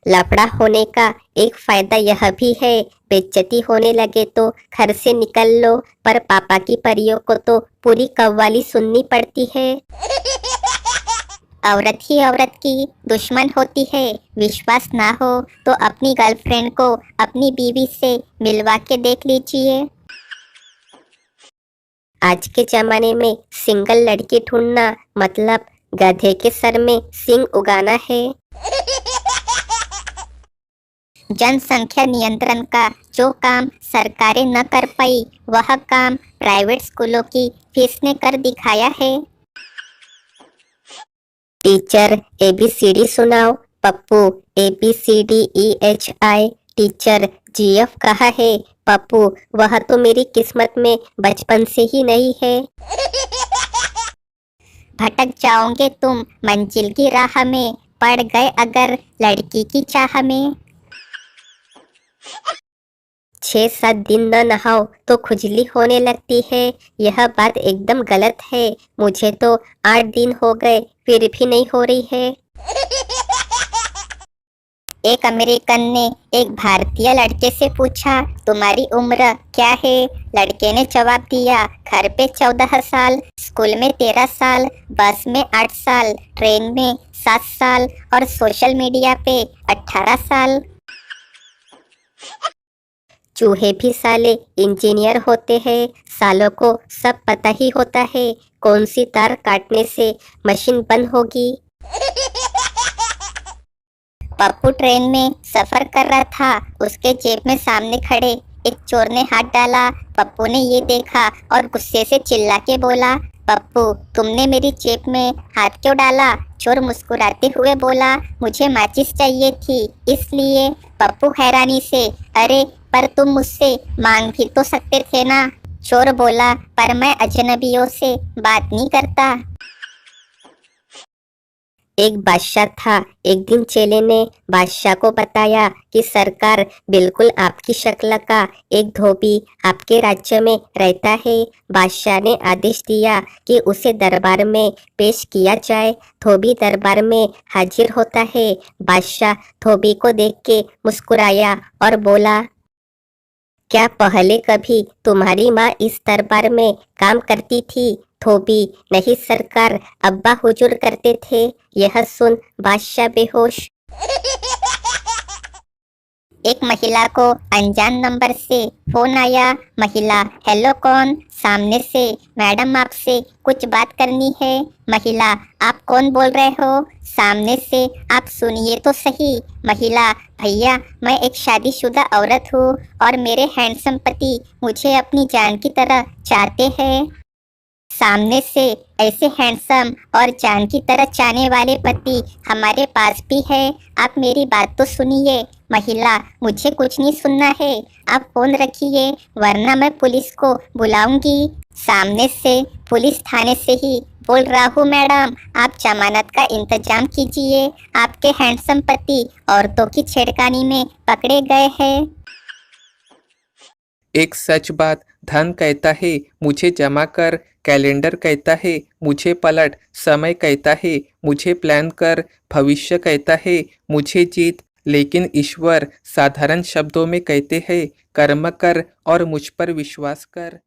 लफड़ा होने का एक फायदा यह भी है, बेइज्जती होने लगे तो घर से निकल लो, पर पापा की परियों को तो पूरी कव्वाली सुननी पड़ती है। औरत ही औरत की दुश्मन होती है। विश्वास ना हो तो अपनी गर्लफ्रेंड को अपनी बीवी से मिलवा के देख लीजिए। आज के जमाने में सिंगल लड़की ढूंढना मतलब गधे के सर में सींग उगाना है। जनसंख्या नियंत्रण का जो काम सरकारें न कर पाई, वह काम प्राइवेट स्कूलों की फीस ने कर दिखाया है। टीचर ABCD सुनाओ। पप्पू ABCDEHI। टीचर GF कहा है। पप्पू वह तो मेरी किस्मत में बचपन से ही नहीं है। भटक जाओगे तुम मंजिल की राह में, पड़ गए अगर लड़की की चाह में। 6-7 दिन न नहाओ तो खुजली होने लगती है। यह बात एकदम गलत है। मुझे तो 8 दिन हो गए फिर भी नहीं हो रही है। एक अमेरिकन ने एक भारतीय लड़के से पूछा, तुम्हारी उम्र क्या है? लड़के ने जवाब दिया, घर पे 14 साल, स्कूल में 13 साल, बस में 8 साल, ट्रेन में 7 साल और सोशल मीडिया पे 18 साल। चूहे भी साले इंजीनियर होते हैं। सालों को सब पता ही होता है कौन सी तार काटने से मशीन बंद होगी। पप्पू ट्रेन में सफर कर रहा था। उसके जेब में सामने खड़े एक चोर ने हाथ डाला। पप्पू ने ये देखा और गुस्से से चिल्ला के बोला, पप्पू तुमने मेरी जेब में हाथ क्यों डाला? चोर मुस्कुराते हुए बोला, मुझे माचिस चाहिए थी इसलिए। पप्पू हैरानी से, अरे पर तुम मुझसे मांग भी तो सकते थे ना। चोर बोला, पर मैं अजनबियों से बात नहीं करता। एक बादशाह था। एक दिन चेले ने बादशाह को बताया कि सरकार बिल्कुल आपकी शक्ल का एक धोबी आपके राज्य में रहता है। बादशाह ने आदेश दिया कि उसे दरबार में पेश किया जाए। धोबी दरबार में हाजिर होता है। बादशाह धोबी को देख के मुस्कुराया और बोला, क्या पहले कभी तुम्हारी माँ इस दरबार में काम करती थी? धोबी, नहीं सरकार, अब्बा हुजूर करते थे। यह सुन बादशाह बेहोश। एक महिला को अनजान नंबर से फोन आया। महिला, हेलो कौन? सामने से, मैडम आपसे कुछ बात करनी है। महिला, आप कौन बोल रहे हो? सामने से, आप सुनिए तो सही। महिला, भैया मैं एक शादीशुदा औरत हूँ और मेरे हैंडसम पति मुझे अपनी जान की तरह चाहते हैं। सामने से, ऐसे हैंडसम और जान की तरह चाहने वाले पति हमारे पास भी है। आप मेरी बात तो सुनिए। महिला, मुझे कुछ नहीं सुनना है, आप फोन रखिए वरना मैं पुलिस को बुलाऊंगी। सामने से, पुलिस थाने से ही बोल रहा हूँ मैडम, आप जमानत का इंतजाम कीजिए। आपके हैंडसम पति औरतों की छेड़खानी में पकड़े गए हैं। एक सच बात, धन कहता है मुझे जमा कर, कैलेंडर कहता है मुझे पलट, समय कहता है मुझे प्लान कर, भविष्य कहता है मुझे जीत, लेकिन ईश्वर साधारण शब्दों में कहते हैं कर्म कर और मुझ पर विश्वास कर।